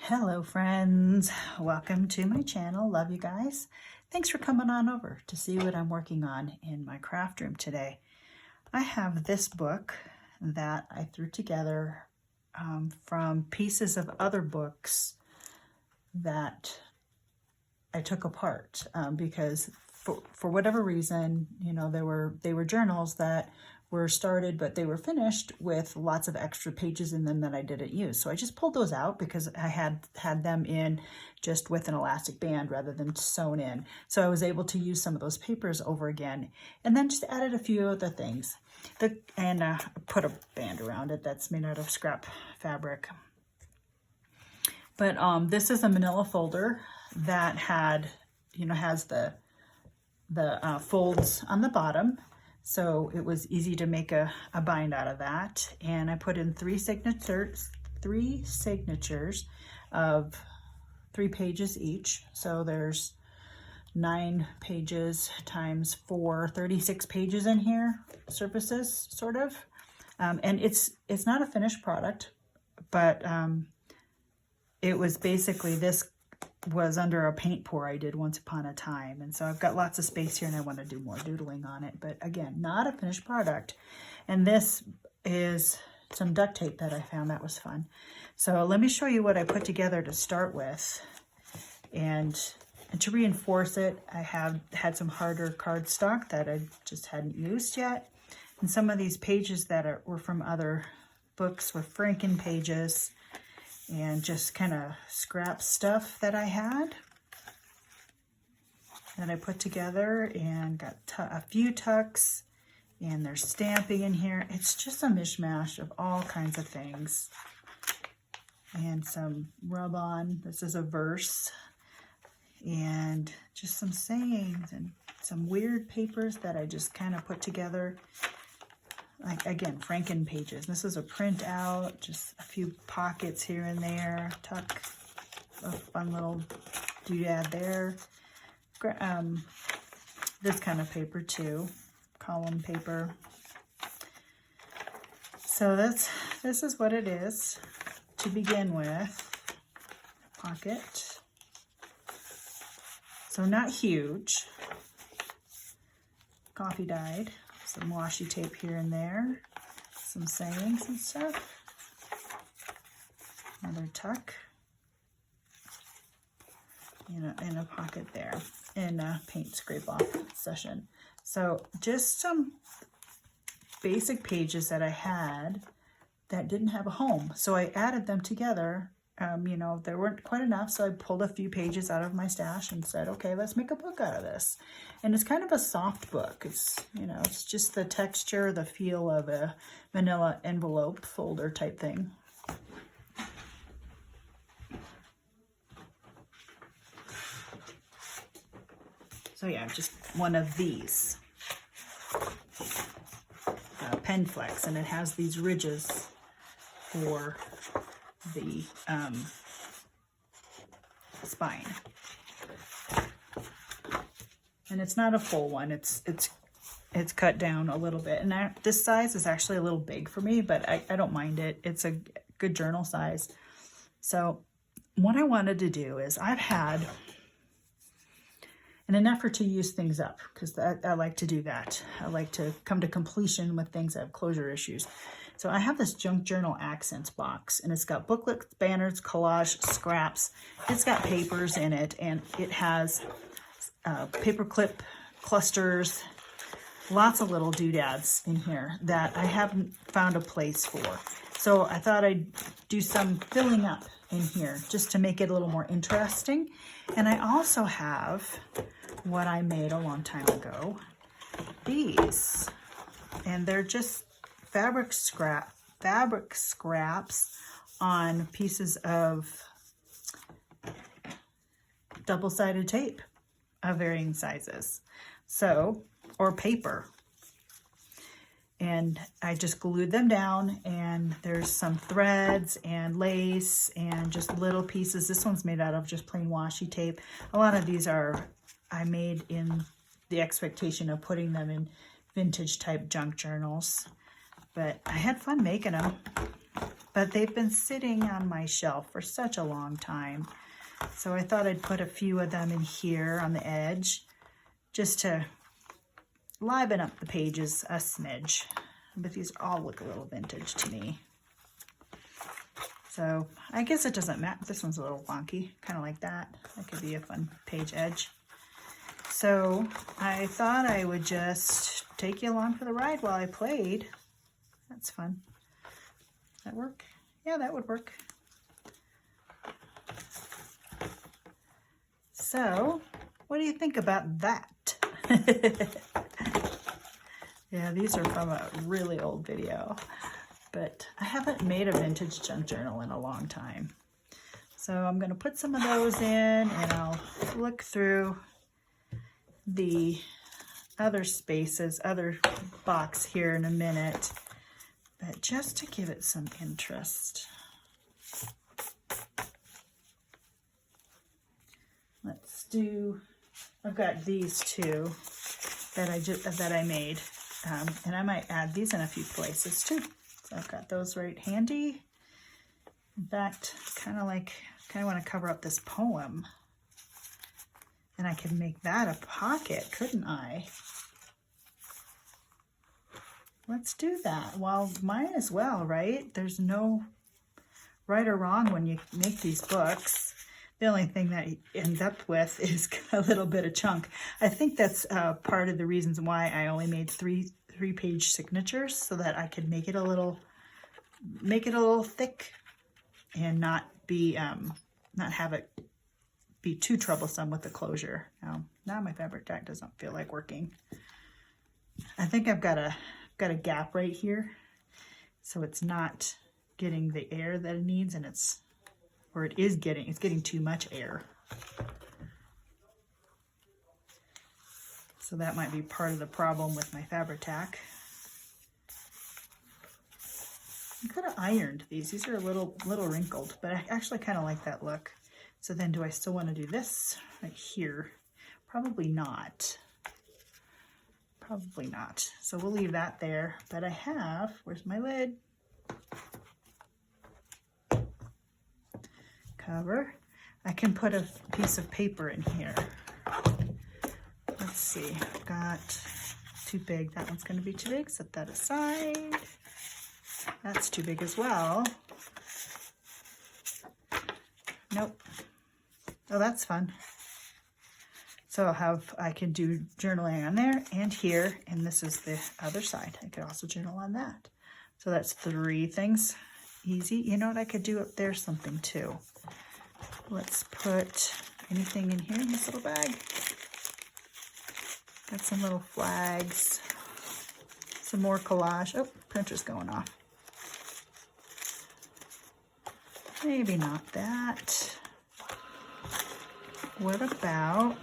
Hello friends, welcome to my channel. Love you guys. Thanks for coming on over to see what I'm working on in my craft room today. I have this book that I threw together from pieces of other books that I took apart because for whatever reason, you know, they were journals that were started, but they were finished with lots of extra pages in them that I didn't use. So I just pulled those out because I had them in just with an elastic band rather than sewn in. So I was able to use some of those papers over again, and then just added a few other things. And put a band around it that's made out of scrap fabric. But this is a manila folder that has the folds on the bottom. So it was easy to make a bind out of that. And I put in three signatures of 3 pages each. So there's 9 pages times 4, 36 pages in here, surfaces, sort of. And it's not a finished product, but it was basically, this was under a paint pour I did once upon a time. And so I've got lots of space here and I want to do more doodling on it. But again, not a finished product. And this is some duct tape that I found. That was fun. So let me show you what I put together to start with. And to reinforce it, I had some harder cardstock that I just hadn't used yet. And some of these pages that were from other books were Franken pages, and just kind of scrap stuff that I had that I put together, and got a few tucks, and there's stamping in here. It's just a mishmash of all kinds of things. And some rub-on. This is a verse, and just some sayings and some weird papers that I just kind of put together. Like, again, Franken pages. This is a printout, just a few pockets here and there, tuck, a fun little doodad there. This kind of paper too, column paper. So this is what it is to begin with. Pocket. So not huge. Coffee dyed. Some washi tape here and there, some sayings and stuff. Another tuck in a pocket there, in a paint scrape off session. So just some basic pages that I had that didn't have a home. So I added them together. There weren't quite enough, so I pulled a few pages out of my stash and said, okay, let's make a book out of this. And it's kind of a soft book. It's just the texture, the feel of a manila envelope folder type thing. So yeah, just one of these. Pen flex, and it has these ridges for the spine, and it's not a full one. It's cut down a little bit, and this size is actually a little big for me, but I don't mind it. It's a good journal size. So what I wanted to do is, I've had, in an effort to use things up, because I like to do that. I like to come to completion with things that have closure issues. So I have this junk journal accents box, and it's got booklets, banners, collage, scraps. It's got papers in it, and it has paper clip clusters, lots of little doodads in here that I haven't found a place for. So I thought I'd do some filling up in here just to make it a little more interesting. And I also have what I made a long time ago, these, and they're just fabric scraps on pieces of double-sided tape of varying sizes, or paper. And I just glued them down, and there's some threads and lace and just little pieces. This one's made out of just plain washi tape. A lot of these I made in the expectation of putting them in vintage type junk journals. But I had fun making them. but they've been sitting on my shelf for such a long time. So I thought I'd put a few of them in here on the edge just to liven up the pages a smidge. But these all look a little vintage to me. So I guess it doesn't matter. This one's a little wonky, kind of like that. That could be a fun page edge. So I thought I would just take you along for the ride while I played. That's fun. Does that work? Yeah, that would work. So what do you think about that? Yeah, these are from a really old video, but I haven't made a vintage junk journal in a long time. So I'm going to put some of those in, and I'll look through the other spaces, other box here in a minute, but just to give it some interest. Let's do, I've got these two that I made, and I might add these in a few places too. So I've got those right handy. In fact, kind of want to cover up this poem. And I could make that a pocket, couldn't I? Let's do that. Well, mine as well, right? There's no right or wrong when you make these books. The only thing that you end up with is a little bit of chunk. I think that's part of the reasons why I only made three-page signatures, so that I could make it a little thick and not have it be too troublesome with the closure. Now my fabric tack doesn't feel like working. I think I've got a gap right here, so it's not getting the air that it needs, and it's getting too much air. So that might be part of the problem with my fabric tack. I could have ironed these. These are a little wrinkled, but I actually kind of like that look. So then do I still want to do this right here? Probably not. Probably not. So we'll leave that there. But I have, where's my lid? Cover. I can put a piece of paper in here. Let's see. I've got too big. That one's going to be too big. Set that aside. That's too big as well. Nope. Oh, that's fun. So I can do journaling on there and here, and this is the other side. I could also journal on that. So that's 3 things. Easy. You know what I could do up there? Something too. Let's put anything in here in this little bag. Got some little flags. Some more collage. Oh, printer's going off. Maybe not that. What about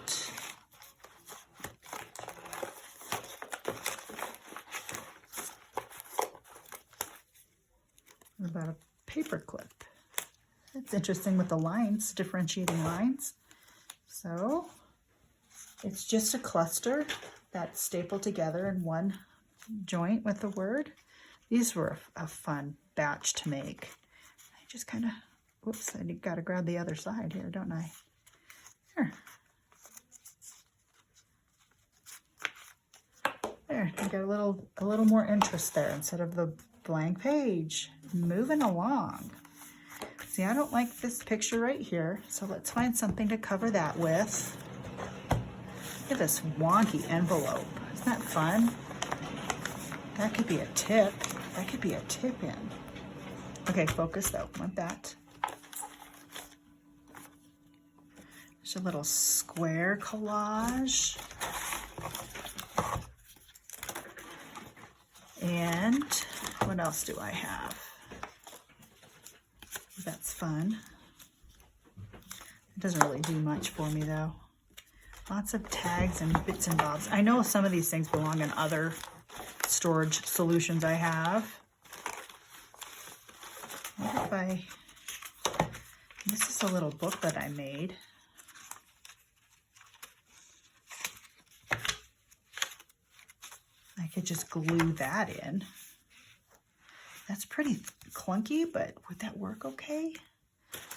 a paper clip? That's interesting with the lines, differentiating lines. So it's just a cluster that's stapled together in one joint with the word. These were a fun batch to make. I just kind of, whoops, I got to grab the other side here, don't I? There. There, I got a little more interest there instead of the blank page. Moving along. See, I don't like this picture right here, so let's find something to cover that with. Look at this wonky envelope. Isn't that fun? That could be a tip. That could be a tip in. Okay, focus though, want that. There's a little square collage. And what else do I have? That's fun. It doesn't really do much for me though. Lots of tags and bits and bobs. I know some of these things belong in other storage solutions I have. What if this is a little book that I made. I could just glue that in. That's pretty clunky, but would that work okay?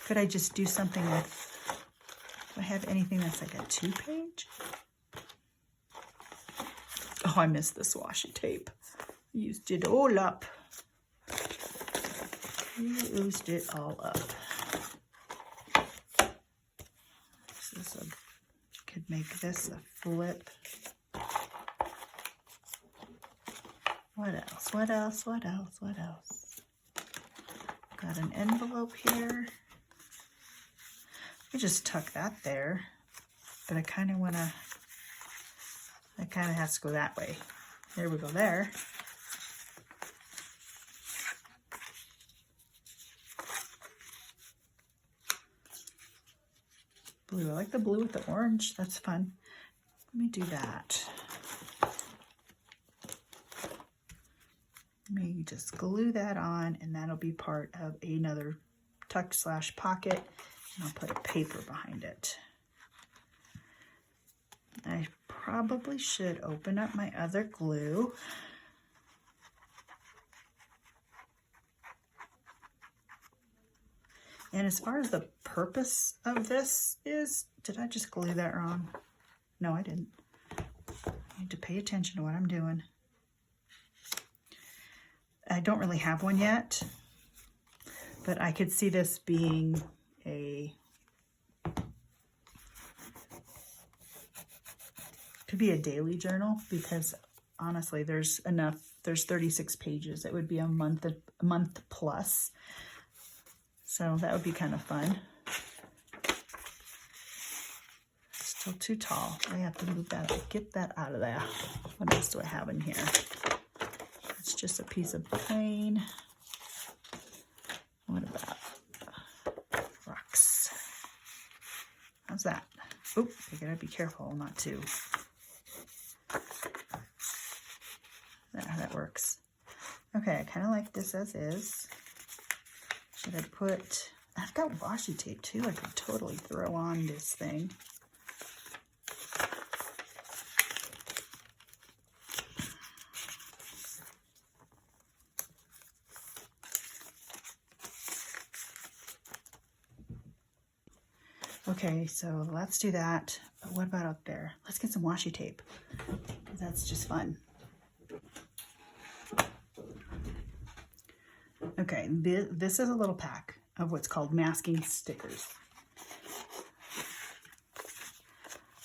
Could I just do something with, do I have anything that's like a 2-page? Oh, I missed this washi tape. Used it all up. Used it all up. This is a, could make this a flip. What else? What else? What else? What else? Got an envelope here. I just tuck that there, but I kind of want to, that kind of has to go that way. There we go there. Blue, I like the blue with the orange, that's fun. Let me do that. Let me just glue that on, and that'll be part of another tuck / pocket, and I'll put a paper behind it. I probably should open up my other glue. And as far as the purpose of this is, did I just glue that wrong? No, I didn't. I need to pay attention to what I'm doing. I don't really have one yet, but I could see this being could be a daily journal, because honestly, there's 36 pages. It would be a month plus. So that would be kind of fun. Still too tall. I have to move that, get that out of there. What else do I have in here? It's just a piece of plain. What about rocks? How's that? Oop, I gotta be careful not to. There, that works. Okay, I kind of like this as is. Should I put, I've got washi tape too. I could totally throw on this thing. Okay, so let's do that. But what about up there? Let's get some washi tape. That's just fun. Okay, this is a little pack of what's called masking stickers.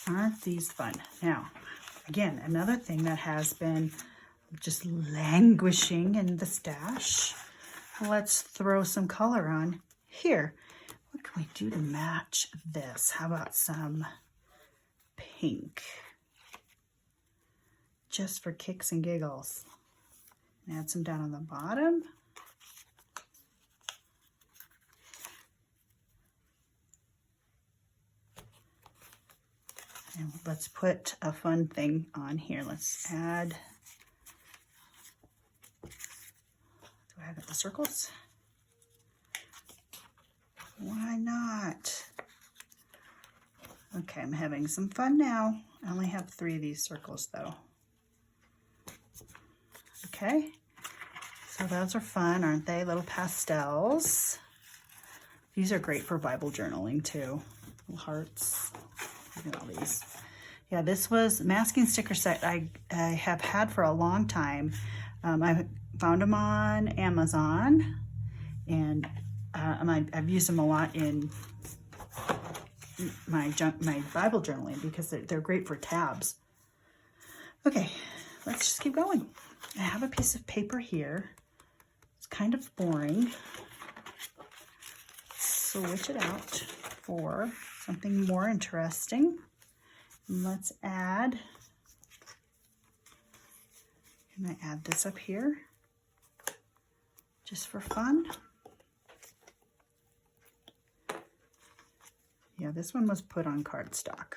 Aren't these fun? Now, again, another thing that has been just languishing in the stash. Let's throw some color on here. What can we do to match this? How about some pink? Just for kicks and giggles. And add some down on the bottom. And let's put a fun thing on here. Let's add, do I have the circles? Why not? Okay, I'm having some fun now. I only have 3 of these circles though. Okay, so those are fun, aren't they? Little pastels. These are great for Bible journaling too. Little hearts. Look at all these. Yeah, this was masking sticker set I have had for a long time. I found them on Amazon, and I've used them a lot in my Bible journaling because they're great for tabs. Okay, let's just keep going. I have a piece of paper here. It's kind of boring. Switch it out for something more interesting. And let's add, I'm going to add this up here just for fun. Yeah, this one was put on cardstock.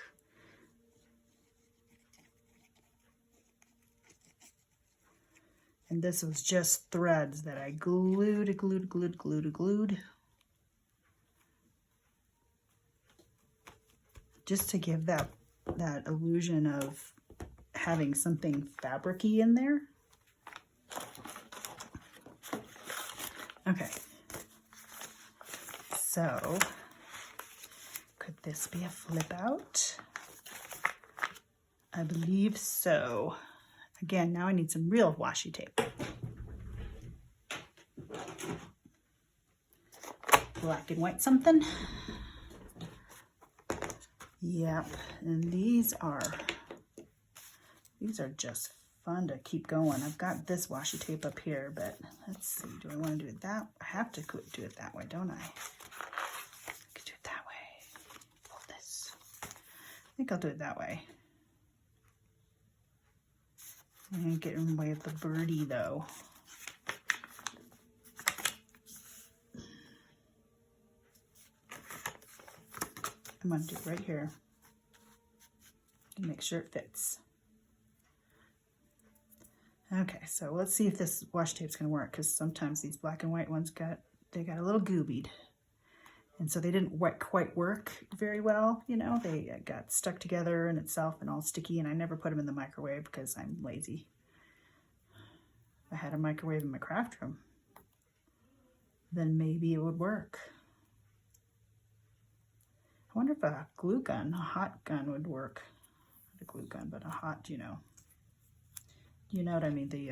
And this was just threads that I glued. Just to give that illusion of having something fabric-y in there. Okay. So, could this be a flip out? I believe so. Again, now I need some real washi tape. Black and white something. Yep, and these are just fun to keep going. I've got this washi tape up here, but let's see, do I want to do it that? I have to do it that way, don't I? I could do it that way. Pull this. I think I'll do it that way. I'm gonna get in the way of the birdie though. I'm gonna do it right here and make sure it fits. Okay, so let's see if this washi tape's gonna work, because sometimes these black and white ones got a little goobied. And so they didn't quite work very well, you know, they got stuck together in itself and all sticky, and I never put them in the microwave because I'm lazy. If I had a microwave in my craft room, then maybe it would work. I wonder if a glue gun, a hot gun would work. Not a glue gun, but a hot, you know what I mean, the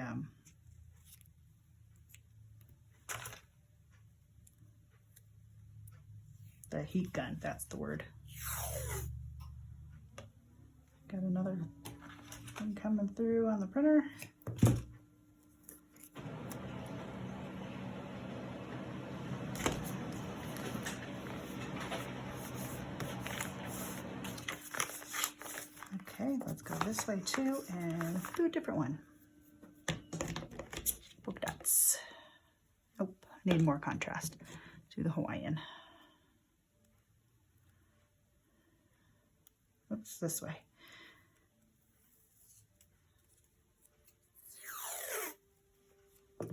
heat gun, that's the word. Got another thing coming through on the printer. Okay, let's go this way too and do a different one. Polka dots. Nope, I need more contrast. Do the Hawaiian. Oops, this way.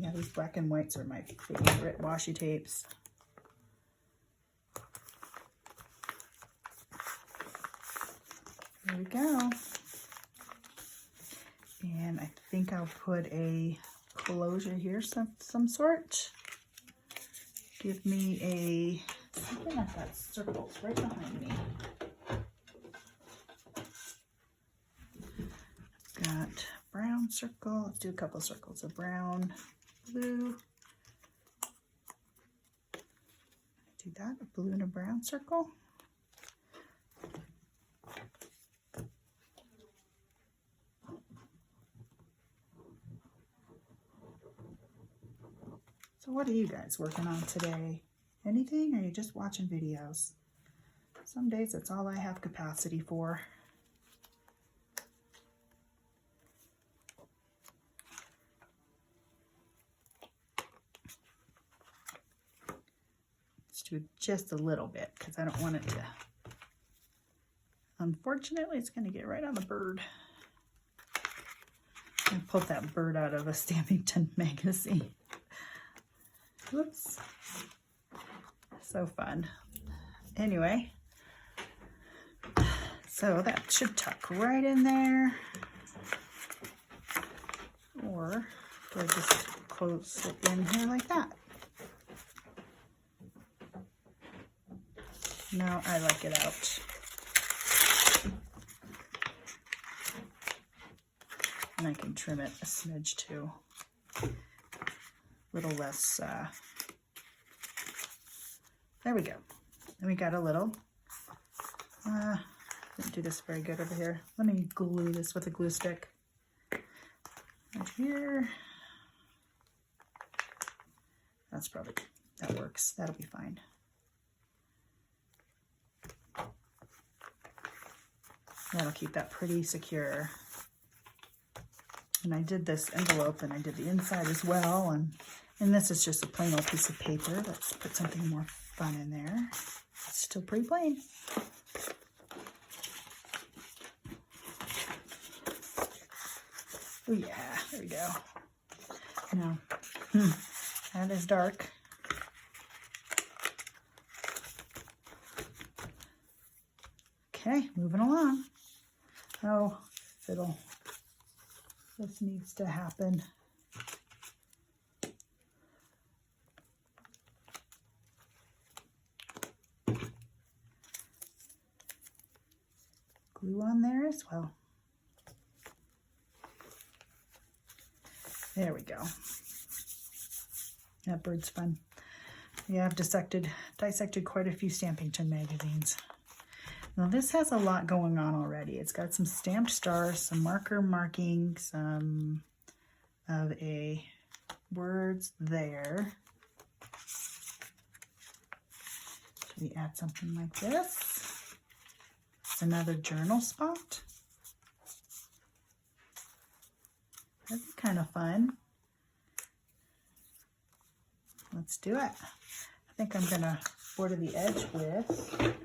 Yeah, these black and whites are my favorite washi tapes. There we go. And I think I'll put a closure here, some sort. Give me something like that circles right behind me. Got brown circle. Let's do a couple circles of brown, blue. Do that, a blue and a brown circle. So what are you guys working on today? Anything, or are you just watching videos? Some days that's all I have capacity for. Let's do just a little bit because I don't want it to. Unfortunately, it's going to get right on the bird. I pulled that bird out of a Stampington magazine. Whoops. So fun. Anyway, so that should tuck right in there. Or do I just close it in here like that? No, I like it out. And I can trim it a smidge too. A little less, there we go. And we got a little, didn't do this very good over here. Let me glue this with a glue stick. Right here. That works. That'll be fine. That'll keep that pretty secure. And I did this envelope and I did the inside as well. And this is just a plain old piece of paper. Let's put something more fun in there. It's still pretty plain. Oh yeah, there we go. Now, that is dark. Okay, moving along. Oh, this needs to happen. glue on there as well. There we go. That bird's fun. Yeah, I've dissected quite a few Stampington magazines. Now this has a lot going on already. It's got some stamped stars, some marker marking, some of a words there. Should we add something like this? Another journal spot. That'd be kind of fun. Let's do it. I think I'm gonna border the edge with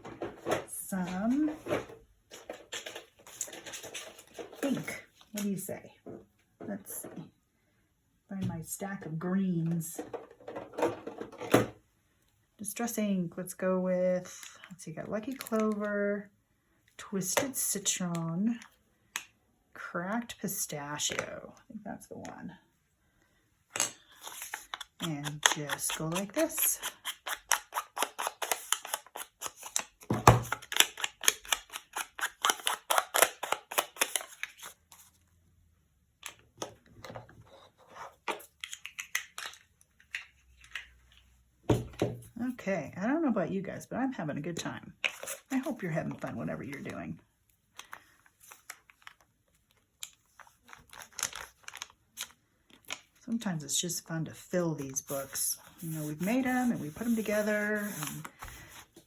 some ink. What do you say? Let's see. Find my stack of greens. Distress ink. Let's go with, let's see, got Lucky Clover, Twisted Citron, Cracked Pistachio. I think that's the one. And just go like this. Okay, I don't know about you guys, but I'm having a good time. I hope you're having fun, whatever you're doing. Sometimes it's just fun to fill these books. You know, we've made them and we put them together, and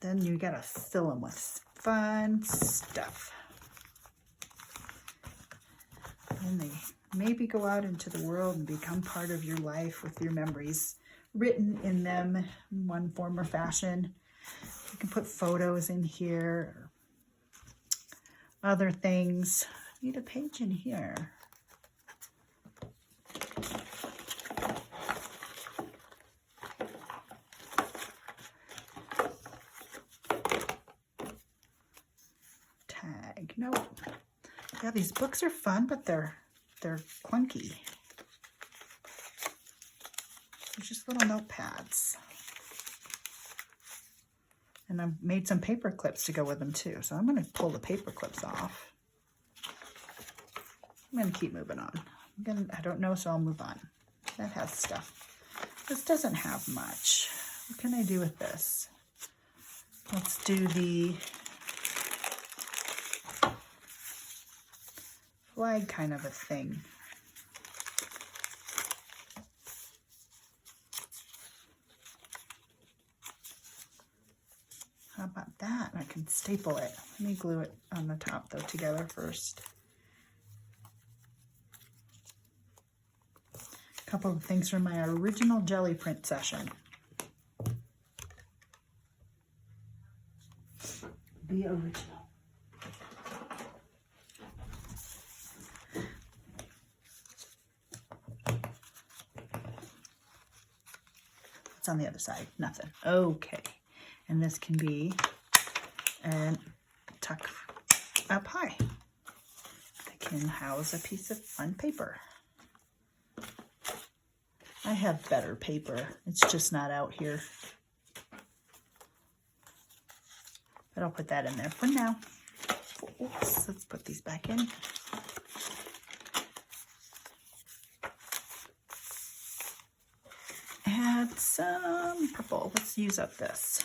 then you gotta fill them with fun stuff. And they maybe go out into the world and become part of your life with your memories written in them in one form or fashion. You can put photos in here, or other things. I need a page in here. Tag, nope. Yeah, these books are fun, but they're clunky. They're just little notepads. And I've made some paper clips to go with them too. So I'm going to pull the paper clips off. I'm going to keep moving on. I don't know, so I'll move on. That has stuff. This doesn't have much. What can I do with this? Let's do the flag kind of a thing. How about that? I can staple it. Let me glue it on the top though together first. A couple of things from my original jelly print session. The original. What's on the other side? Nothing. Okay. And this can be a tuck up high. I can house a piece of fun paper. I have better paper. It's just not out here. But I'll put that in there for now. Oops, let's put these back in. Add some purple. Let's use up this.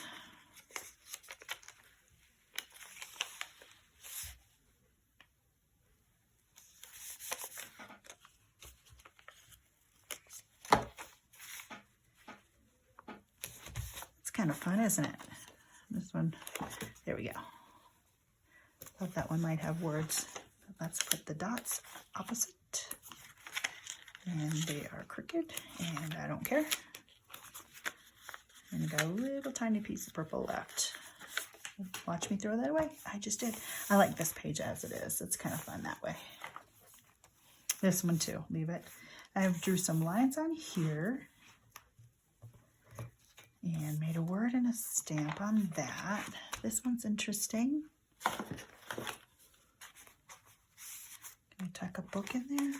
Kind of fun, isn't it? This one, there we go. Thought that one might have words. Let's put the dots opposite. And they are crooked, and I don't care. And got a little tiny piece of purple left. Watch me throw that away. I just did. I like this page as it is. It's kind of fun that way. This one too, leave it. I drew some lines on here. And made a word and a stamp on that. This one's interesting. Can I tuck a book in there?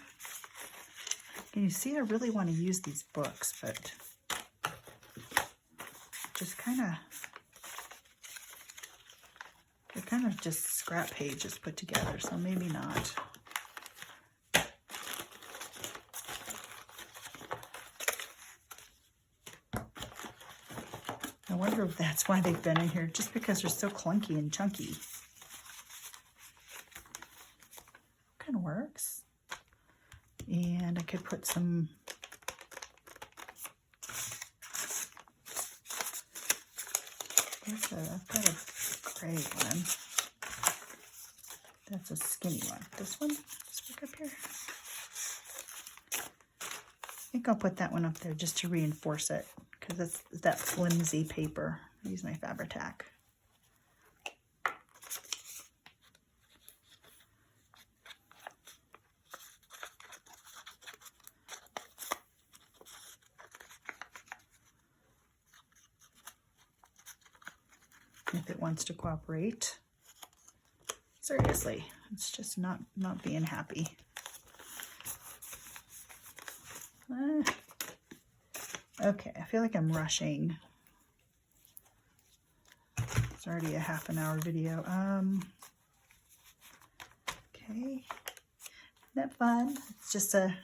Can you see I really want to use these books, but just kind of They're kind of just scrap pages put together, so maybe not. I wonder if that's why they've been in here, just because they're so clunky and chunky. Kind of works. And I could put some I've got a gray one. That's a skinny one. This one? Let's look up here. I think I'll put that one up there just to reinforce it, because it's that flimsy paper. I use my Fabri-Tac. If it wants to cooperate. Seriously, it's just not being happy. Okay, I feel like I'm rushing. It's already a half-an-hour video. Okay, isn't that fun? It's just a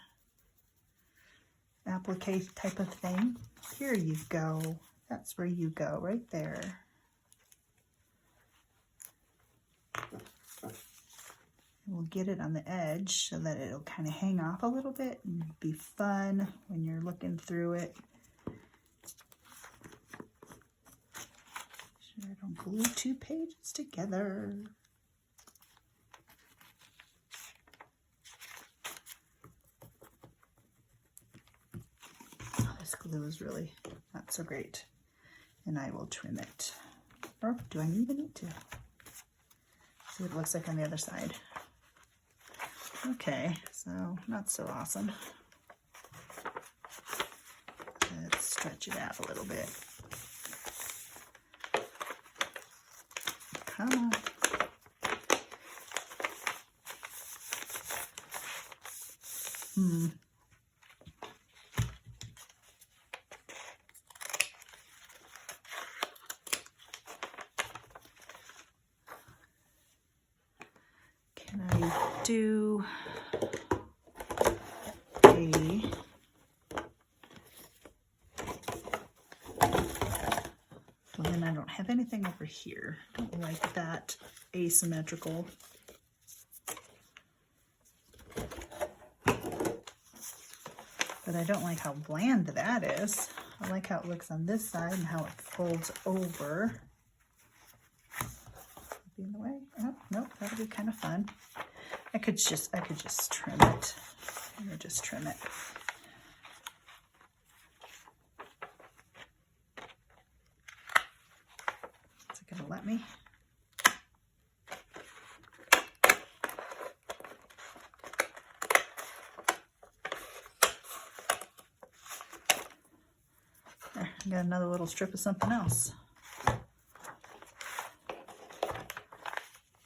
applique type of thing. Here you go. That's where you go, right there. We'll get it on the edge so that it'll kind of hang off a little bit and be fun when you're looking through it. Sure, I don't glue 2 pages together. Oh, this glue is really not so great. And I will trim it. Or do I even need to? See what it looks like on the other side. Okay, so not so awesome. Let's stretch it out a little bit. Come on. Can I do a well, then I don't have anything over here. I don't like that asymmetrical. But I don't like how bland that is. I like how it looks on this side and how it folds over. Be in the way? Oh, nope, that'll be kind of fun. I could just trim it. Let me just trim it. Is it gonna let me? There, I got another little strip of something else.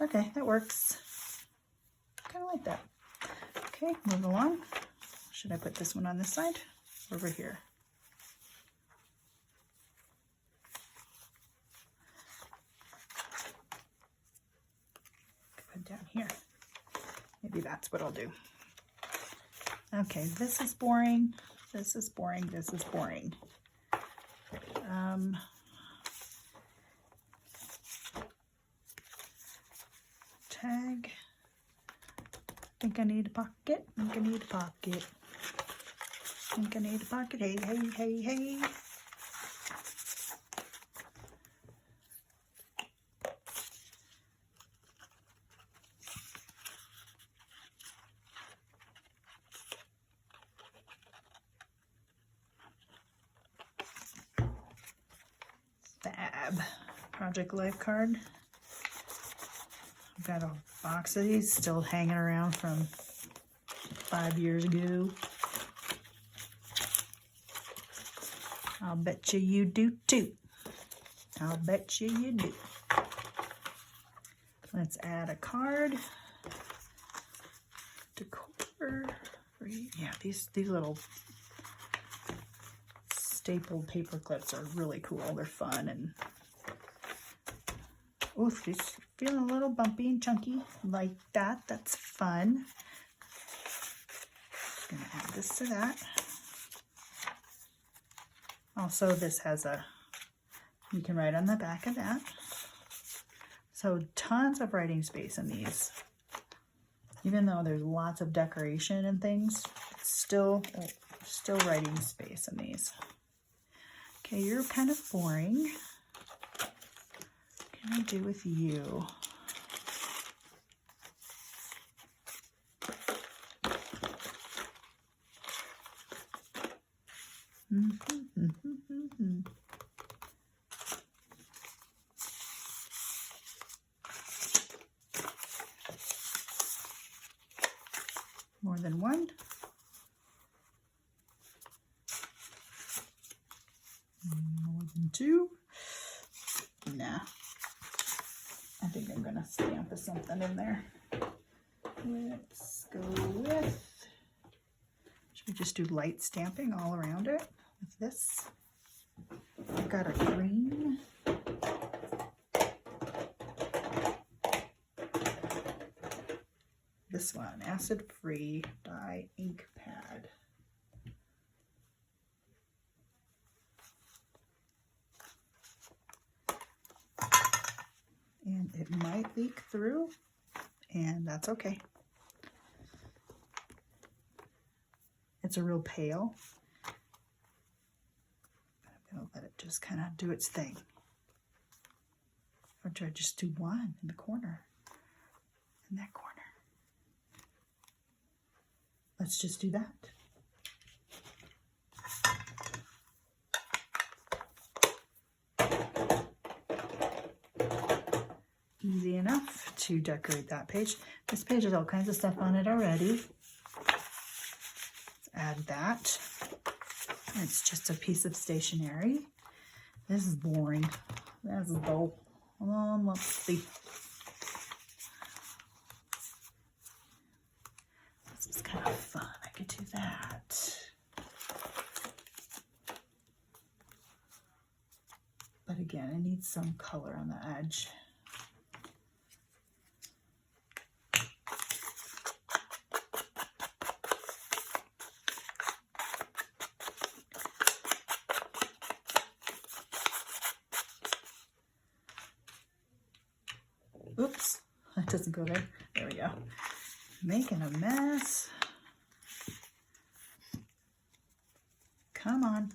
Okay, that works. Kind of like that. Okay, move along. Should I put this one on this side? Over here. Put it down here. Maybe that's what I'll do. Okay, this is boring. This is boring. This is boring. Tag. Think I need a pocket. Think I need a pocket. Think I need a pocket. Hey, hey, hey, hey. Fab. Project Life card. I've got a box of these still hanging around from 5 years ago. I'll bet you do too. I'll bet you do. Let's add a card. Decor. Yeah, these little stapled paper clips are really cool. They're fun and oof, these feeling a little bumpy and chunky like that. That's fun. I'm gonna add this to that. Also, this has you can write on the back of that. So tons of writing space in these. Even though there's lots of decoration and things, it's still writing space in these. Okay, you're kind of boring. What can I do with you? More than one. More than two. Nah. I think I'm gonna stamp something in there. Let's go with, should we just do light stamping all around it with this? I've got a green. This one, acid-free dye ink pad. And it might leak through, and that's okay. It's a real pale. I'm gonna let it just kind of do its thing. Or do I just do one in the corner? In that corner. Let's just do that. Easy enough to decorate that page. This page has all kinds of stuff on it already. Let's add that. It's just a piece of stationery. This is boring. That's dull. Let's see. This is kind of fun. I could do that. But again, I need some color on the edge. Oops, that doesn't go there. There we go. Making a mess. Come on.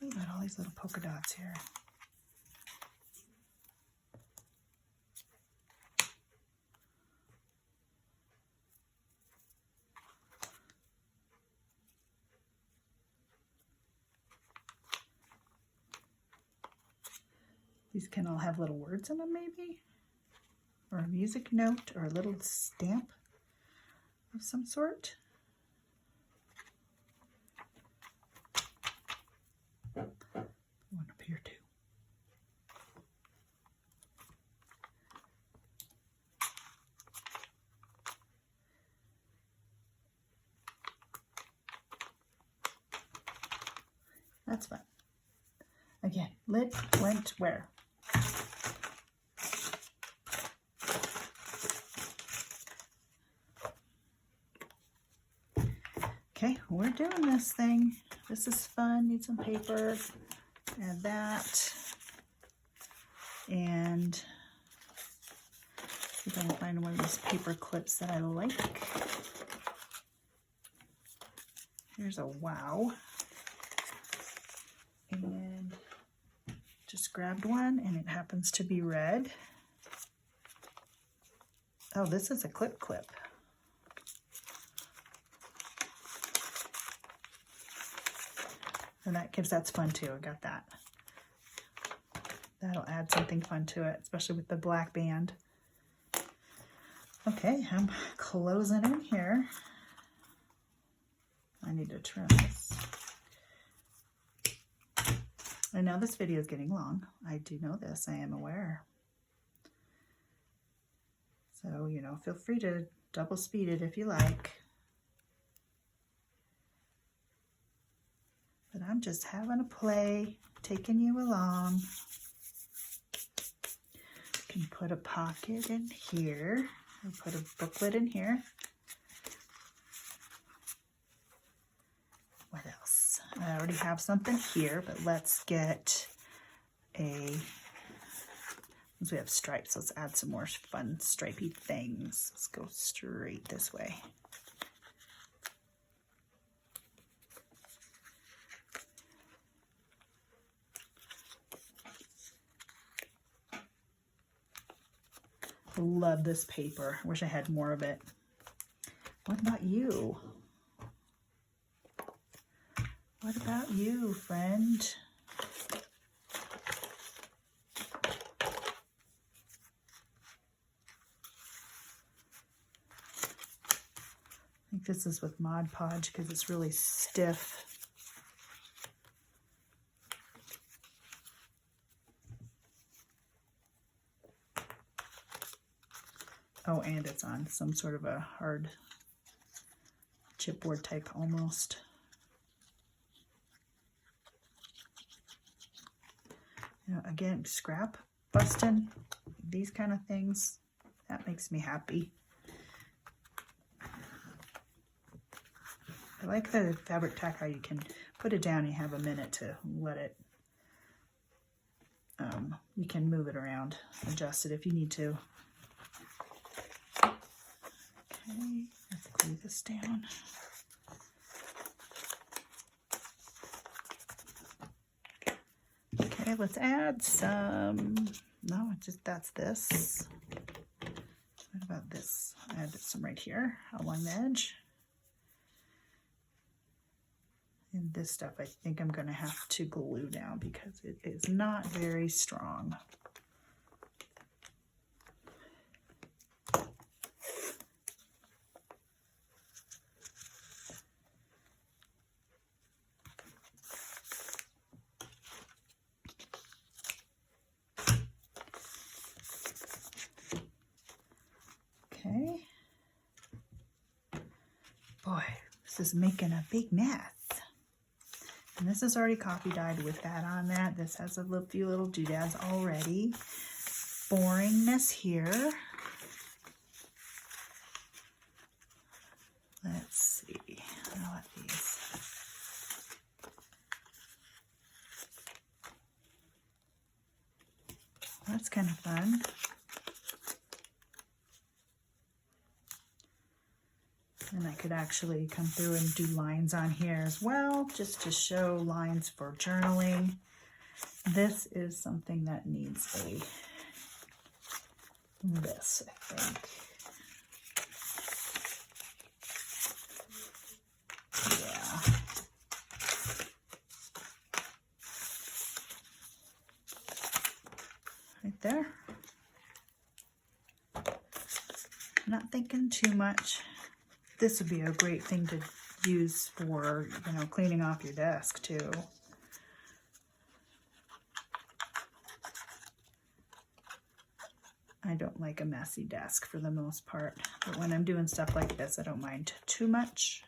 Look at all these little polka dots here. These can all have little words in them, maybe? Or a music note, or a little stamp of some sort. One up here too. That's fun. Again, lit, went, where? Okay, we're doing this thing. This is fun. Need some paper. Add that. And see if I can find one of these paper clips that I like. Here's a wow. And just grabbed one, and it happens to be red. Oh, this is a clip. And that's fun too. I got that. That'll add something fun to it, especially with the black band. Okay, I'm closing in here. I need to trim this. I know this video is getting long. I do know this. I am aware. So, you know, feel free to double speed it if you like. But I'm just having a play, taking you along. You can put a pocket in here. I'll put a booklet in here. What else? I already have something here, but let's get a, since we have stripes, let's add some more fun stripey things. Let's go straight this way. I love this paper. I wish I had more of it. What about you? What about you, friend? I think this is with Mod Podge because it's really stiff. Oh, and it's on some sort of a hard chipboard type almost. You know, again, scrap busting, these kind of things, that makes me happy. I like the fabric tack, how you can put it down and you have a minute to let it, you can move it around, adjust it if you need to. Okay, let's glue this down. Okay, let's add some, no, it's just, that's this. What about this? I added some right here along the edge. And this stuff I think I'm going to have to glue down because it is not very strong. Okay. Boy, this is making a big mess. And this is already coffee dyed with that on that. This has a few little doodads already. Boringness here. Let's see. I want these. That's kind of fun. And I could actually come through and do lines on here as well, just to show lines for journaling. This is something that needs this, I think. Yeah. Right there. Not thinking too much. This would be a great thing to use for, you know, cleaning off your desk too. I don't like a messy desk for the most part, but when I'm doing stuff like this, I don't mind too much.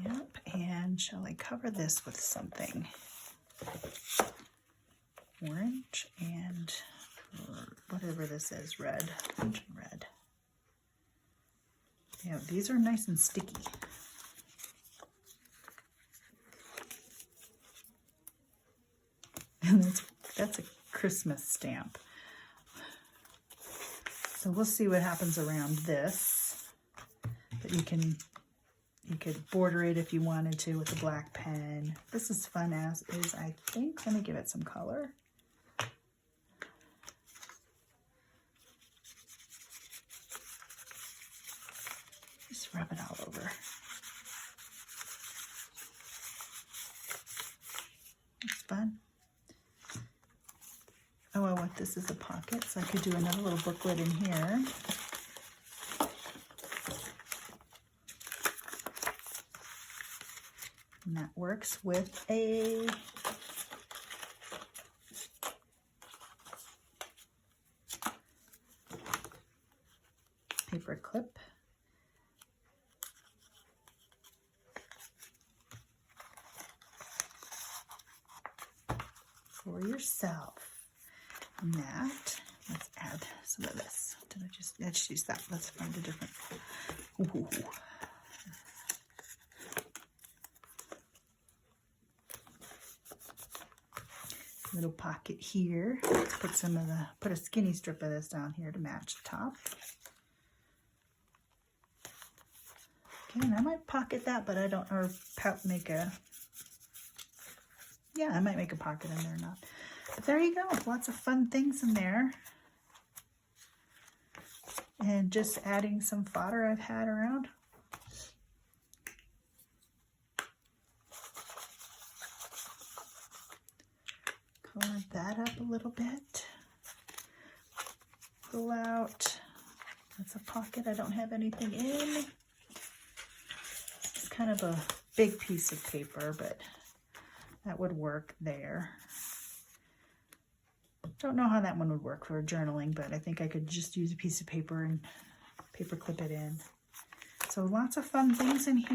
Yep, and shall I cover this with something? Orange and whatever this is, red, orange and red. Yeah, these are nice and sticky. And that's a Christmas stamp. So we'll see what happens around this. But you could border it if you wanted to with a black pen. This is fun as is, I think. Let me give it some color. Just rub it all over. It's fun. Oh, I want this as a pocket, so I could do another little booklet in here. And that works with a paper clip. For yourself. And that, let's add some of this. Let's use that. Let's find a different. Ooh. Little pocket here. Put a skinny strip of this down here to match the top. Okay, and I might pocket that, but I don't, or make a, yeah, I might make a pocket in there or not. But there you go, lots of fun things in there. And just adding some fodder I've had around. Color that up a little bit. Pull out, that's a pocket I don't have anything in. It's kind of a big piece of paper, but that would work there. Don't know how that one would work for journaling, but I think I could just use a piece of paper and paper clip it in. So lots of fun things in here.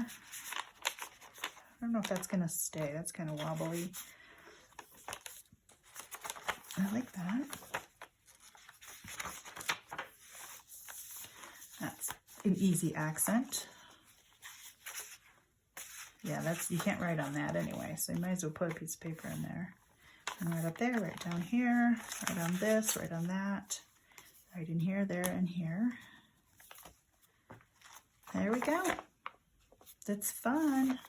I don't know if that's gonna stay. That's kind of wobbly. I like that. That's an easy accent. Yeah, you can't write on that anyway, so you might as well put a piece of paper in there. And right up there, right down here, right on this, right on that, right in here, there, and here. There we go. That's fun.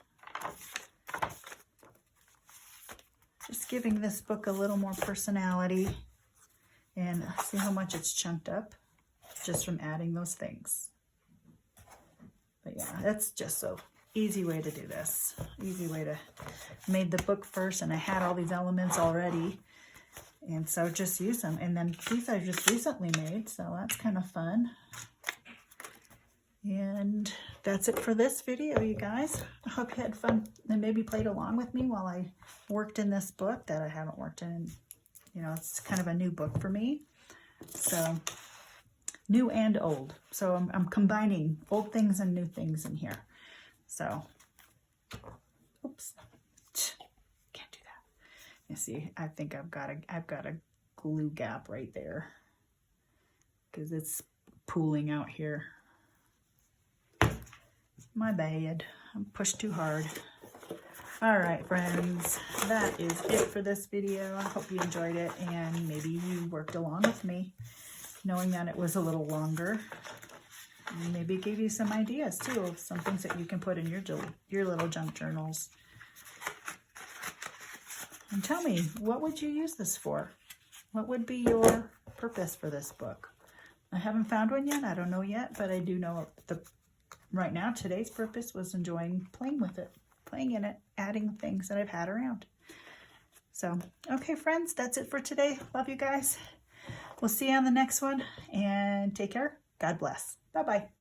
Just giving this book a little more personality, and see how much it's chunked up just from adding those things. But yeah, that's just so easy way to do this. Easy way to made the book first, and I had all these elements already, and so just use them. And then these I just recently made, so that's kind of fun. And that's it for this video, you guys. I hope you had fun and maybe played along with me while I worked in this book that I haven't worked in. You know, it's kind of a new book for me. So, new and old. So I'm combining old things and new things in here. So, oops, can't do that. You see, I think I've got a glue gap right there because it's pooling out here. My bad. I pushed too hard. All right, friends, that is it for this video. I hope you enjoyed it, and maybe you worked along with me, knowing that it was a little longer. And maybe it gave you some ideas too of some things that you can put in your little junk journals. And tell me, what would you use this for? What would be your purpose for this book? I haven't found one yet. I don't know yet, but I do know right now, today's purpose was enjoying playing with it, playing in it, adding things that I've had around. So, okay, friends, that's it for today. Love you guys. We'll see you on the next one, and take care. God bless. Bye-bye.